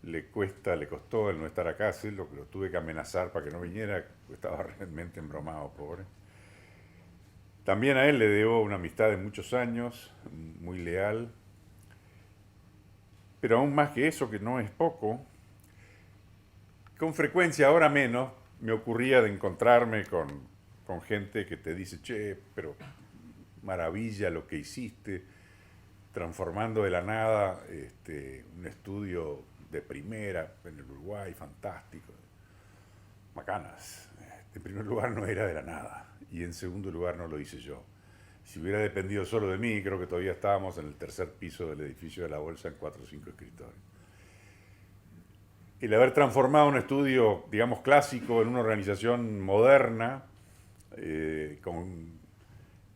le costó el no estar acá, sé lo que lo tuve que amenazar para que no viniera, estaba realmente embromado, pobre. También a él le debo una amistad de muchos años, muy leal, pero aún más que eso, que no es poco, con frecuencia, ahora menos, me ocurría de encontrarme con gente que te dice, che, pero maravilla lo que hiciste, transformando de la nada un estudio de primera en el Uruguay, fantástico, bacanas. En primer lugar no era de la nada y en segundo lugar no lo hice yo. Si hubiera dependido solo de mí, creo que todavía estábamos en el 3er piso del edificio de la Bolsa en 4 o 5 escritorios. El haber transformado un estudio, digamos, clásico en una organización moderna, con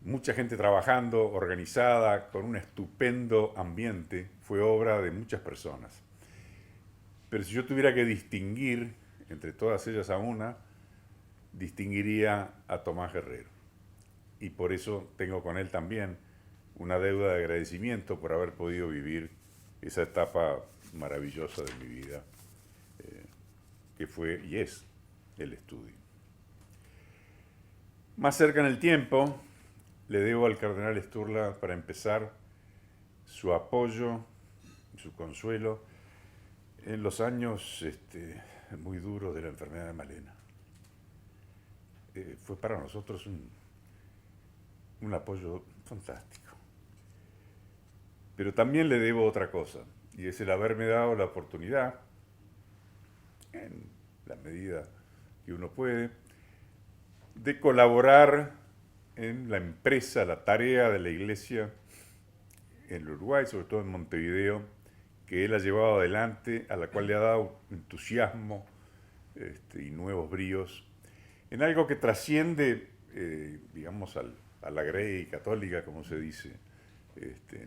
mucha gente trabajando, organizada, con un estupendo ambiente, fue obra de muchas personas. Pero si yo tuviera que distinguir entre todas ellas a una, distinguiría a Tomás Guerrero. Y por eso tengo con él también una deuda de agradecimiento por haber podido vivir esa etapa maravillosa de mi vida, que fue y es el estudio. Más cerca en el tiempo, le debo al cardenal Sturla, para empezar, su apoyo, su consuelo en los años muy duros de la enfermedad de Malena. Fue para nosotros un apoyo fantástico. Pero también le debo otra cosa, y es el haberme dado la oportunidad, en la medida que uno puede, de colaborar en la empresa, la tarea de la Iglesia en el Uruguay, sobre todo en Montevideo, que él ha llevado adelante, a la cual le ha dado entusiasmo y nuevos bríos, en algo que trasciende, digamos, a la grey católica, como se dice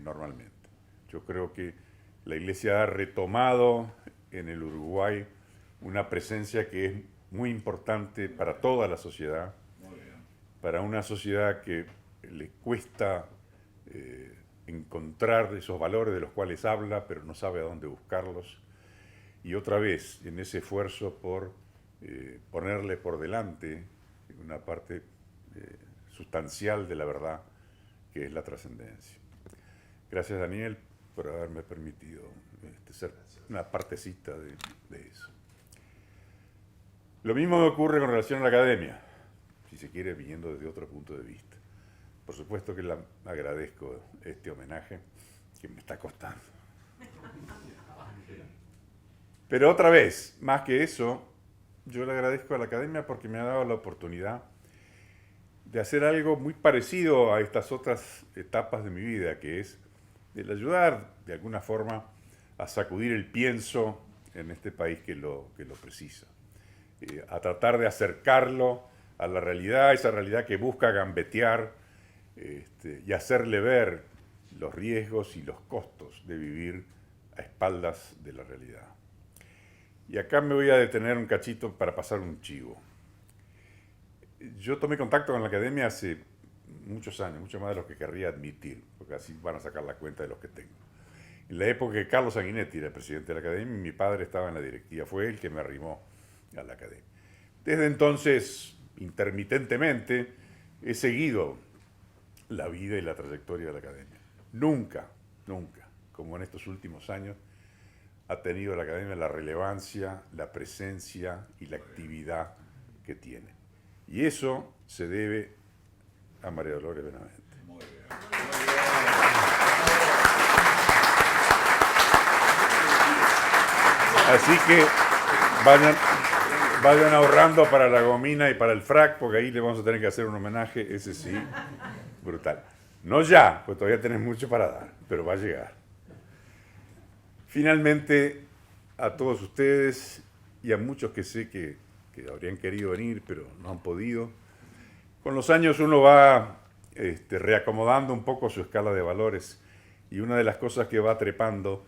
normalmente. Yo creo que la Iglesia ha retomado en el Uruguay una presencia que es muy importante para toda la sociedad, para una sociedad que le cuesta encontrar esos valores de los cuales habla, pero no sabe a dónde buscarlos. Y otra vez, en ese esfuerzo por ponerle por delante una parte sustancial de la verdad, que es la trascendencia. Gracias, Daniel, por haberme permitido ser una partecita de eso. Lo mismo me ocurre con relación a la academia, si se quiere, viniendo desde otro punto de vista. Por supuesto que agradezco este homenaje que me está costando. Pero otra vez, más que eso, yo le agradezco a la academia porque me ha dado la oportunidad de hacer algo muy parecido a estas otras etapas de mi vida, que es el ayudar de alguna forma a sacudir el pienso en este país que lo precisa. a tratar de acercarlo a la realidad, esa realidad que busca gambetear y hacerle ver los riesgos y los costos de vivir a espaldas de la realidad. Y acá me voy a detener un cachito para pasar un chivo. Yo tomé contacto con la academia hace muchos años, mucho más de los que querría admitir, porque así van a sacar la cuenta de los que tengo. En la época que Carlos Sanguinetti era presidente de la academia, mi padre estaba en la directiva, fue él que me arrimó a la academia. Desde entonces, intermitentemente, he seguido la vida y la trayectoria de la academia. Nunca, como en estos últimos años, ha tenido la academia la relevancia, la presencia y la actividad que tiene. Y eso se debe a María Dolores Benavente. Muy bien. Así que vayan ahorrando para la gomina y para el frac, porque ahí le vamos a tener que hacer un homenaje, ese sí, brutal. No ya, pues todavía tenés mucho para dar, pero va a llegar. Finalmente, a todos ustedes y a muchos que sé que habrían querido venir, pero no han podido, con los años uno va reacomodando un poco su escala de valores, y una de las cosas que va trepando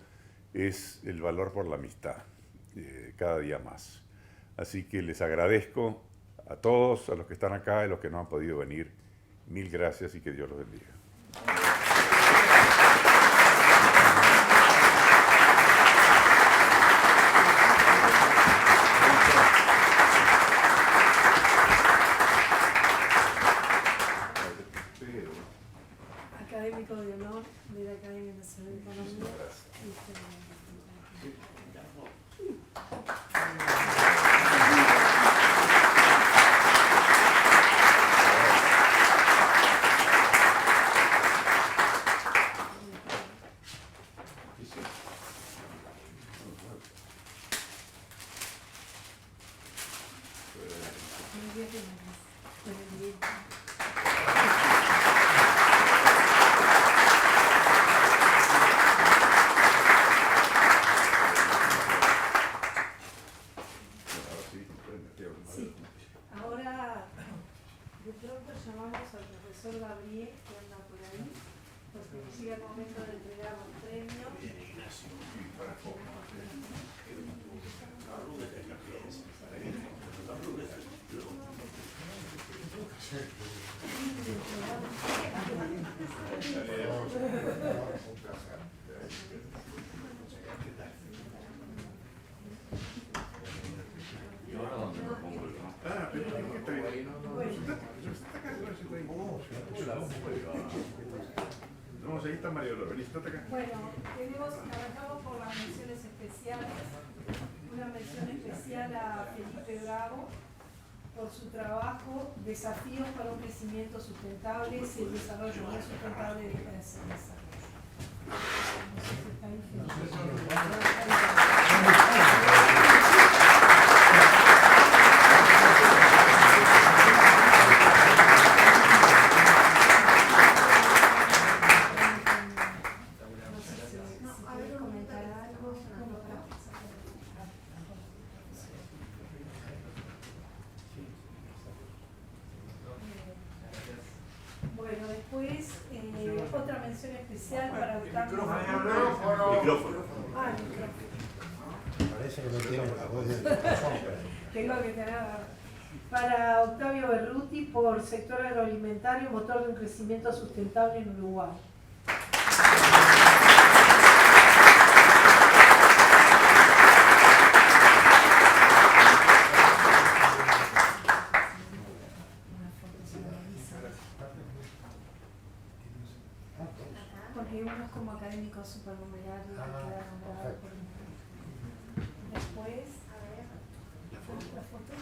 es el valor por la amistad, cada día más. Así que les agradezco a todos, a los que están acá y a los que no han podido venir. Mil gracias y que Dios los bendiga. Académico de honor de la Academia Nacional de Economía. Bueno, arrancamos por las menciones especiales. Una mención especial a Felipe Bravo por su trabajo, Desafíos para un crecimiento sustentable y el desarrollo más sustentable de la desarrollo. Bueno, después otra mención especial para Octavio. Micrófono. Ah, el micrófono. Parece que no tiene la voz de... Tengo que tener. Para Octavio Berruti por sector agroalimentario, motor de un crecimiento sustentable en Uruguay. Porque uno es como académico supernumerario que queda nombrado por un... Después, a ver, la foto.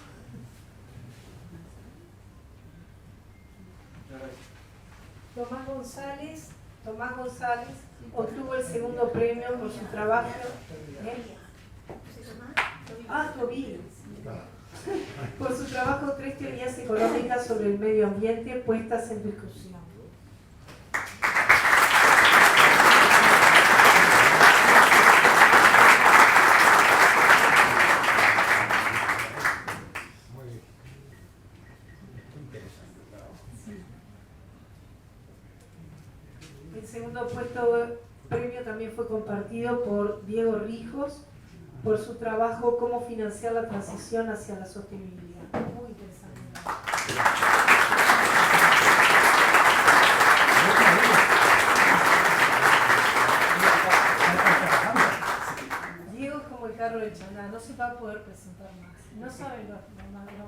Tomás González obtuvo el segundo premio por su trabajo. Tobías. Por su trabajo, 3 teorías económicas sobre el medio ambiente puestas en discusión. El segundo puesto premio también fue compartido por Diego Rijos por su trabajo Cómo financiar la transición hacia la sostenibilidad. Muy interesante. Diego es como el carro de Chaná, no se va a poder presentar más. No saben los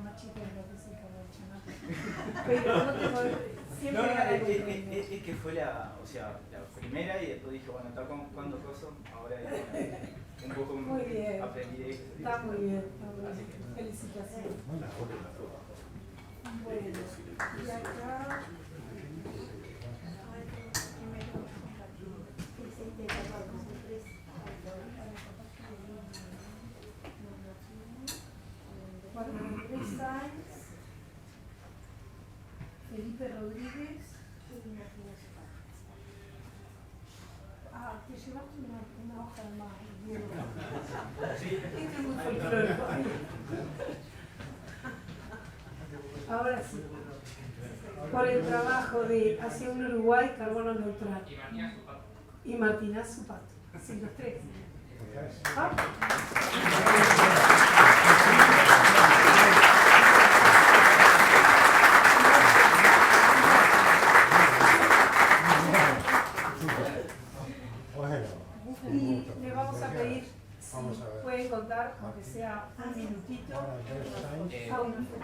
machitos de lo que es el carro de Chaná. Pero no tengo... Siempre es que fue la primera y después dije, bueno, está cuando coso, ahora un poco muy bien. Aprendí de eso. Está muy bien. Felicitaciones. Bueno, y acá... Andrés Sáenz, Felipe Rodríguez y Martina Zapata. Ah, te llevaste una hoja más. Este es muy folclórico. Ahora sí. Por el trabajo de Hacia un Uruguay carbono neutral. Y Martina Zapata. Así los tres. ¿Ah? Y le vamos a pedir si pueden contar, aunque sea un minutito, a una foto.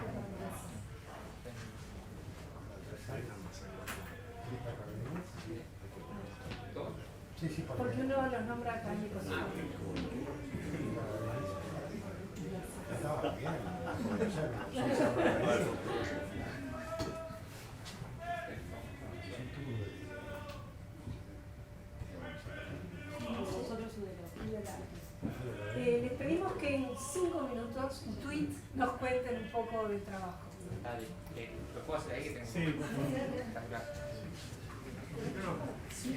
Porque uno los nombra académicos. Les pedimos que en 5 minutos, un tweet, nos cuenten un poco del trabajo. Dale, ¿lo puedo hacer ahí que tengo? Sí.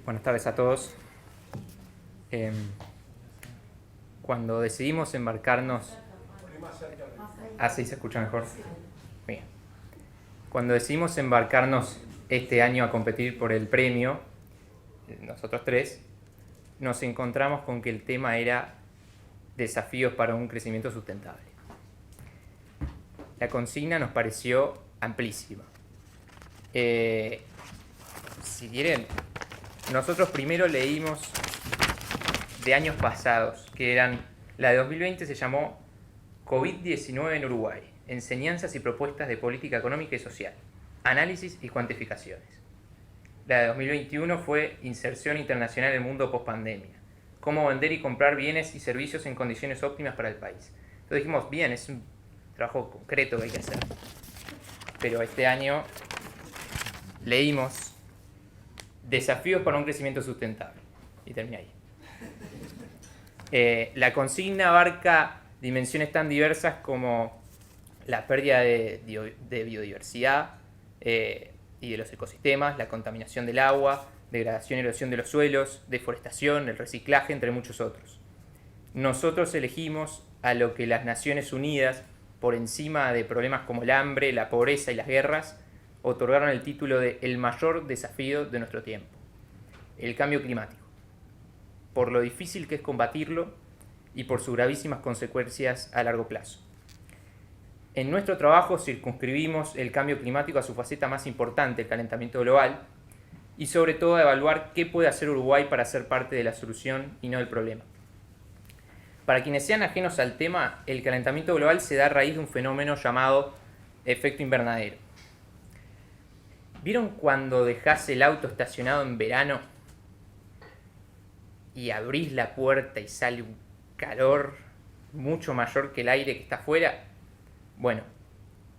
Buenas tardes a todos. Cuando decidimos embarcarnos... Ah, sí, se escucha mejor. Bien. Cuando decidimos embarcarnos este año a competir por el premio, nosotros tres, nos encontramos con que el tema era desafíos para un crecimiento sustentable. La consigna nos pareció amplísima. Si quieren, nosotros primero leímos de años pasados, que eran, la de 2020 se llamó COVID-19 en Uruguay, enseñanzas y propuestas de política económica y social, análisis y cuantificaciones. La de 2021 fue inserción internacional en el mundo post-pandemia, cómo vender y comprar bienes y servicios en condiciones óptimas para el país. Entonces dijimos, bien, es un trabajo concreto que hay que hacer. Pero este año leímos desafíos para un crecimiento sustentable. Y terminé ahí. La consigna abarca dimensiones tan diversas como la pérdida de biodiversidad y de los ecosistemas, la contaminación del agua, degradación y erosión de los suelos, deforestación, el reciclaje, entre muchos otros. Nosotros elegimos a lo que las Naciones Unidas, por encima de problemas como el hambre, la pobreza y las guerras, otorgaron el título de el mayor desafío de nuestro tiempo, el cambio climático, por lo difícil que es combatirlo y por sus gravísimas consecuencias a largo plazo. En nuestro trabajo circunscribimos el cambio climático a su faceta más importante, el calentamiento global, y sobre todo a evaluar qué puede hacer Uruguay para ser parte de la solución y no del problema. Para quienes sean ajenos al tema, el calentamiento global se da a raíz de un fenómeno llamado efecto invernadero. ¿Vieron cuando dejás el auto estacionado en verano y abrís la puerta y sale un calor mucho mayor que el aire que está afuera? Bueno,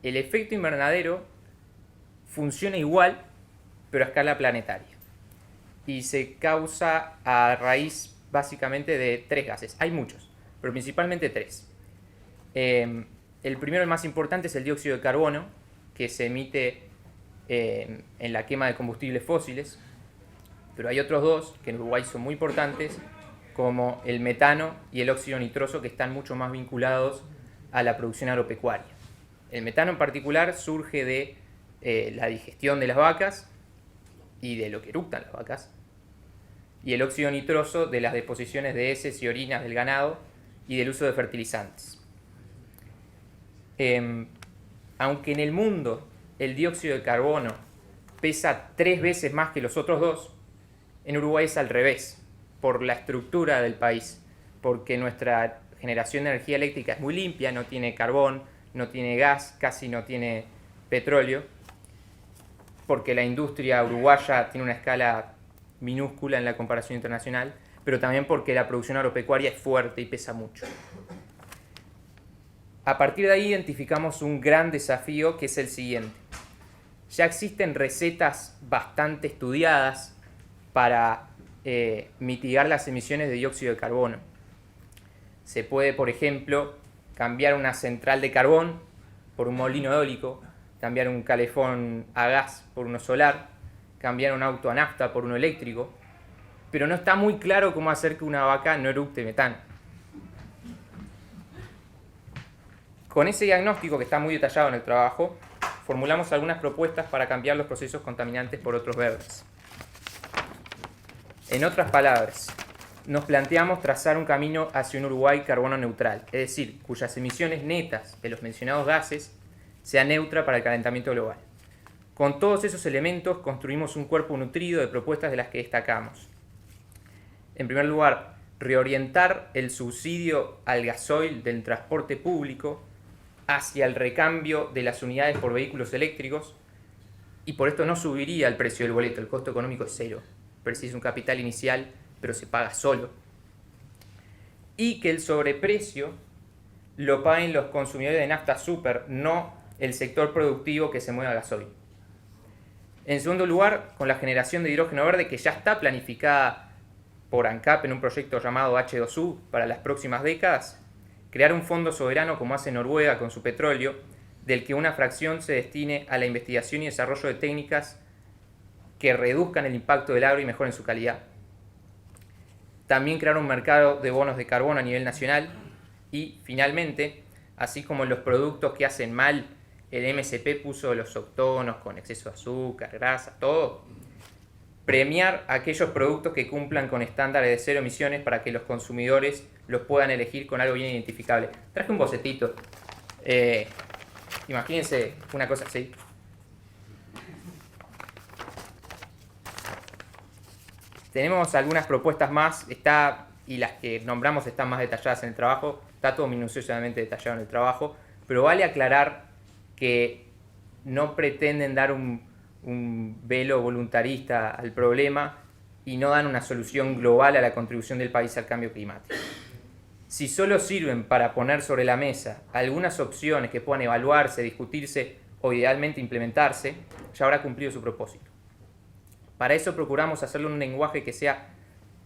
el efecto invernadero funciona igual, pero a escala planetaria. Y se causa a raíz básicamente de 3 gases. Hay muchos, pero principalmente 3. El primero, el más importante, es el dióxido de carbono, que se emite en la quema de combustibles fósiles, pero hay otros dos que en Uruguay son muy importantes, como el metano y el óxido nitroso, que están mucho más vinculados a la producción agropecuaria. El metano en particular surge de la digestión de las vacas y de lo que eructan las vacas, y el óxido nitroso de las deposiciones de heces y orinas del ganado y del uso de fertilizantes. Aunque en el mundo el dióxido de carbono pesa 3 veces más que los otros dos, en Uruguay es al revés, por la estructura del país, porque nuestra generación de energía eléctrica es muy limpia, no tiene carbón, no tiene gas, casi no tiene petróleo, porque la industria uruguaya tiene una escala minúscula en la comparación internacional, pero también porque la producción agropecuaria es fuerte y pesa mucho. A partir de ahí identificamos un gran desafío, que es el siguiente. Ya existen recetas bastante estudiadas para mitigar las emisiones de dióxido de carbono. Se puede, por ejemplo, cambiar una central de carbón por un molino eólico, cambiar un calefón a gas por uno solar, cambiar un auto a nafta por uno eléctrico, pero no está muy claro cómo hacer que una vaca no eructe metano. Con ese diagnóstico, que está muy detallado en el trabajo, formulamos algunas propuestas para cambiar los procesos contaminantes por otros verdes. En otras palabras, nos planteamos trazar un camino hacia un Uruguay carbono neutral, es decir, cuyas emisiones netas de los mencionados gases sean neutras para el calentamiento global. Con todos esos elementos construimos un cuerpo nutrido de propuestas de las que destacamos. En primer lugar, reorientar el subsidio al gasoil del transporte público hacia el recambio de las unidades por vehículos eléctricos, y por esto no subiría el precio del boleto, el costo económico es cero, precisa un capital inicial, pero se paga solo. Y que el sobreprecio lo paguen los consumidores de nafta super, no el sector productivo que se mueve a gasoil. En segundo lugar, con la generación de hidrógeno verde, que ya está planificada por ANCAP en un proyecto llamado H2U para las próximas décadas, crear un fondo soberano como hace Noruega con su petróleo, del que una fracción se destine a la investigación y desarrollo de técnicas que reduzcan el impacto del agro y mejoren su calidad. También crear un mercado de bonos de carbono a nivel nacional y, finalmente, así como los productos que hacen mal, el MSP puso los octonos con exceso de azúcar, grasa, todo, premiar aquellos productos que cumplan con estándares de cero emisiones para que los consumidores los puedan elegir con algo bien identificable. Traje un bocetito. Imagínense una cosa así. Tenemos algunas propuestas más, y las que nombramos están más detalladas en el trabajo, está todo minuciosamente detallado en el trabajo, pero vale aclarar que no pretenden dar un velo voluntarista al problema y no dan una solución global a la contribución del país al cambio climático. Si solo sirven para poner sobre la mesa algunas opciones que puedan evaluarse, discutirse o idealmente implementarse, ya habrá cumplido su propósito. Para eso procuramos hacerlo en un lenguaje que sea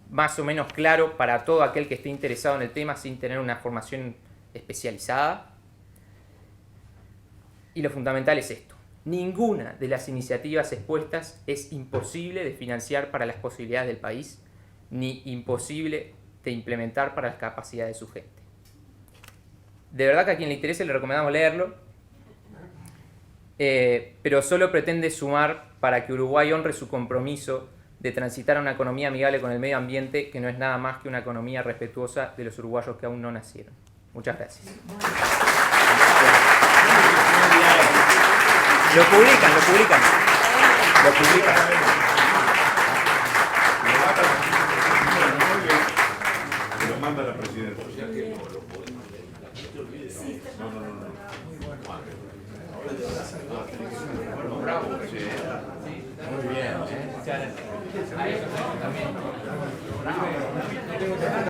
más o menos claro para todo aquel que esté interesado en el tema sin tener una formación especializada. Y lo fundamental es esto: ninguna de las iniciativas expuestas es imposible de financiar para las posibilidades del país, ni imposible de implementar para las capacidades de su gente. De verdad que a quien le interese le recomendamos leerlo, pero solo pretende sumar para que Uruguay honre su compromiso de transitar a una economía amigable con el medio ambiente, que no es nada más que una economía respetuosa de los uruguayos que aún no nacieron. Muchas gracias. Lo publican. Lo manda la presidenta. Muy bien. Muchas gracias. A eso también.